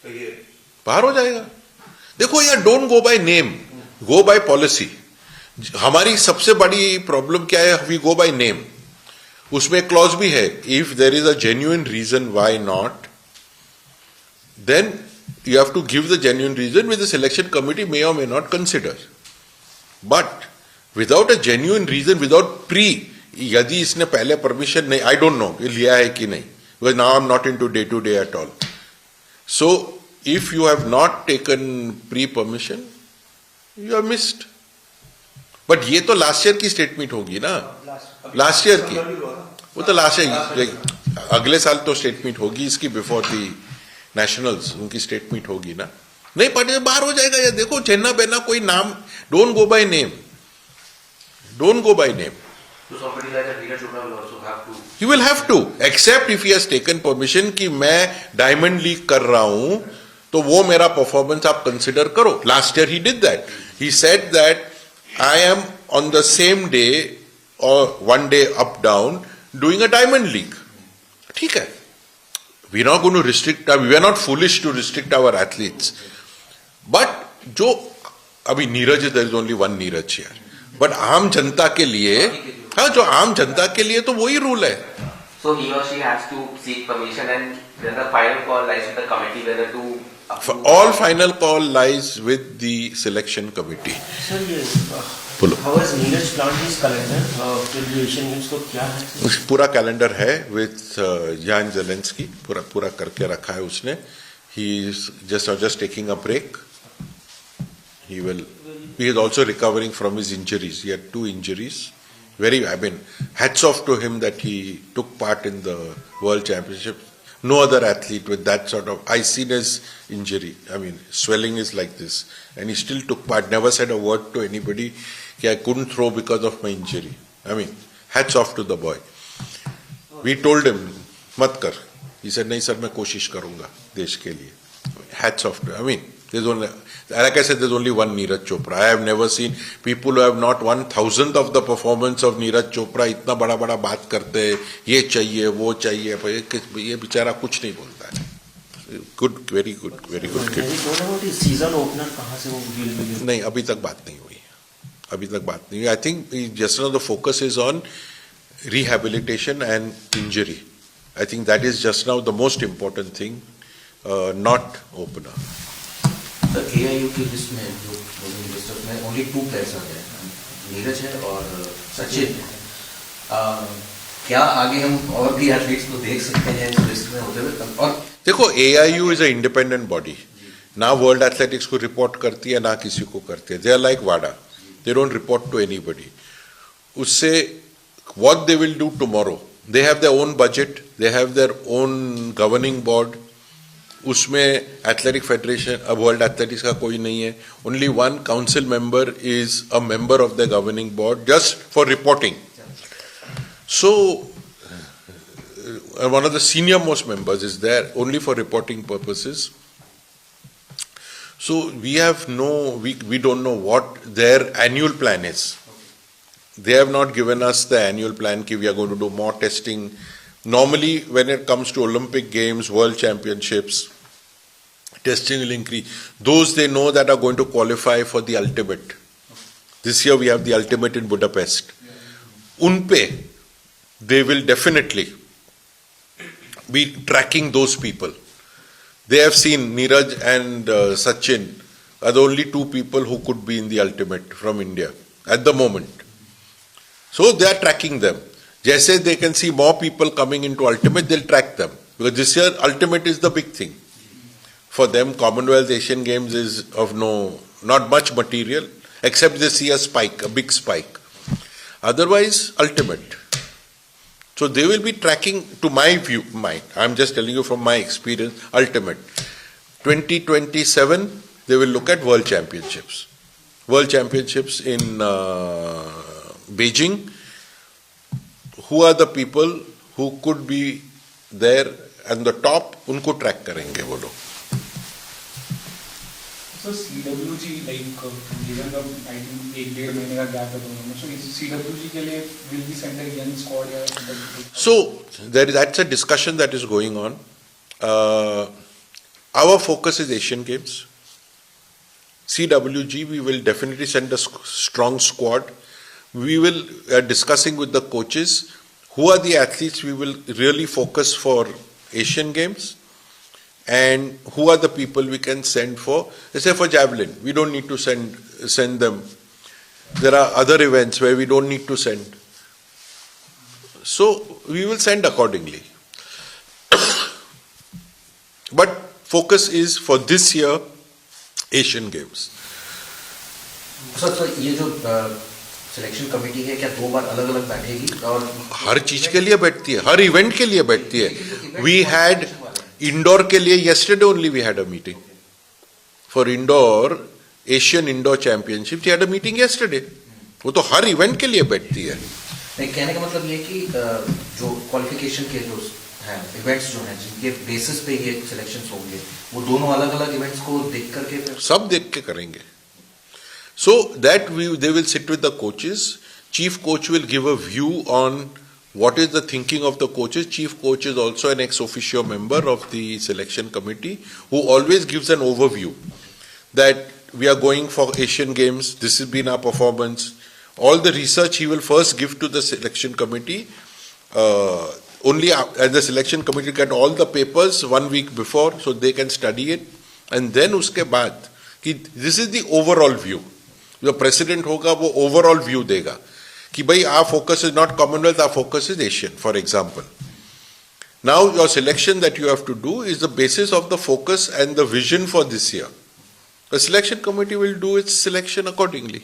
बाहर हो जाएगा। देखो यार, don't go by name, go by policy. हमारी सबसे बड़ी प्रॉब्लम क्या है, वी गो बाय नेम। उसमें क्लॉज भी है, if there is a genuine reason why not, then you have to give the genuine reason which the selection committee may or may not consider. But without a genuine reason, without pre, यदि इसने पहले permission नहीं, I don't know लिया है कि नहीं, because now I'm not into day to day at all. So if you have not taken pre permission, you have missed. But ये तो लास्ट ईयर की स्टेटमेंट होगी ना, लास्ट ईयर की, वो तो लास्ट ईयर, अगले साल तो स्टेटमेंट होगी इसकी, बिफोर दी नेशनल्स उनकी स्टेटमेंट होगी ना। नहीं पार्टी बाहर हो जाएगा यार। देखो चेन्ना बेना कोई नाम, don't go by name, don't go by name. He will have to accept if he has taken permission कि मैं डायमंड लीग कर रहा हूं, तो वो मेरा परफॉर्मेंस आप कंसिडर करो। Last year he did that, he said that I am on the same day और one day up down doing a diamond league. ठीक है, we are not going to restrict, we are not foolish to restrict our athletes, but जो अभी Neeraj, there is only one Neeraj here, but आम जनता के लिए, हाँ, जो आम जनता के लिए तो वही रूल है। So he or she has to seek permission, and then the final call lies with the committee whether to all final call lies with the selection committee. Sir, बोलो। how has Neeraj planned his calendar till the Asian Games को क्या है? पूरा calendar है with यान Zelensky, पूरा करके रखा है उसने। He is just taking a break. He is also recovering from his injuries. He had 2 injuries. Hats off to him that he took part in the World Championship. No other athlete with that sort of, I seen his injury. Swelling is like this, and he still took part. Never said a word to anybody कि I couldn't throw because of my injury. Hats off to the boy. We told him मत कर. He said नहीं sir, मैं कोशिश करूंगा देश के लिए. Hats off to him. There's only, like I said, there's only one Neeraj Chopra. I have never seen people who have not 1,000th of the performance of Neeraj Chopra इतना बड़ा बड़ा बात करते हैं, ये चाहिए वो चाहिए, ये बेचारा कुछ नहीं बोलता है। Good, very good kid. Season opener कहाँ से वो नहीं, अभी तक बात नहीं हुई, I think just now the focus is on rehabilitation and injury. I think that is just now the most important thing, not opener. The AIU की लिस्ट में, जो लिस्ट में only 2 players आ गए, नीरज है और सचिन है। क्या आगे हम और भी एथलीट्स को देख सकते हैं इस लिस्ट में होते हुए? और देखो, AIU is a independent body. ना वर्ल्ड एथलेटिक्स को रिपोर्ट करती है, ना किसी को करती है। They are like WADA. They don't report to anybody. उससे what they will do tomorrow? They have their own budget. They have their own governing board. उसमें एथलेटिक फेडरेशन, अब वर्ल्ड एथलेटिक्स का कोई नहीं है. Only one council member is a member of the governing board just for reporting. So one of the senior most members is there only for reporting purposes. So we don't know what their annual plan is. They have not given us the annual plan कि we are going to do more testing. Normally when it comes to Olympic Games, World Championships, testing will increase. Those they know that are going to qualify for the ultimate. This year we have the ultimate in Budapest. Unpe, they will definitely be tracking those people. They have seen Neeraj and Sachin are the only 2 people who could be in the ultimate from India at the moment. So they are tracking them. Jaise they can see more people coming into ultimate, they'll track them. Because this year ultimate is the big thing. For them, Commonwealth Asian Games is of not much material, except they see a spike, a big spike. Otherwise, ultimate. So they will be tracking, to my view, I'm just telling you from my experience, ultimate. 2027, they will look at World Championships. World Championships in Beijing. Who are the people who could be there and the top, उनको track करेंगे वो लोग. So CWG, given the I think 1-1.5 महीने का gap है दोनों में, so CWG के लिए will be sent a young squad या? So that's a discussion that is going on. our focus is Asian Games. CWG, we will definitely send a strong squad. We will discussing with the coaches who are the athletes we will really focus for Asian Games and who are the people we can send for, let's say for javelin. We don't need to send them. There are other events where we don't need to send. So we will send accordingly. But focus is for this year Asian Games. Sir ये जो selection committee है क्या 2 बार अलग अलग बैठेगी और हर चीज के लिए बैठती है, हर इवेंट के लिए बैठती है. We had इंडोर के लिए yesterday only we had a meeting for indoor Asian Indoor Championship. We had a meeting yesterday. वो तो हर इवेंट के लिए बैठती है. नहीं, कहने का मतलब ये कि जो क्वालिफिकेशन के जो हैं इवेंट्स जो हैं जिनके बेसिस पे ये सिलेक्शंस होंगे वो दोनों अलग अलग इवेंट्स को देख करके फिर सब देख के करेंगे. So that they will sit with the coaches. Chief coach will give a view on what is the thinking of the coaches. Chief coach is also an ex officio member of the selection committee who always gives an overview that we are going for Asian Games, this has been our performance. All the research he will first give to the selection committee. And the selection committee get all the papers 1 week before so they can study it. And then uske baad, this is the overall view. The president hoga wo overall view dega. Ki bhai our focus is not Commonwealth, our focus is Asian, for example. Now your selection that you have to do is the basis of the focus and the vision for this year. The selection committee will do its selection accordingly.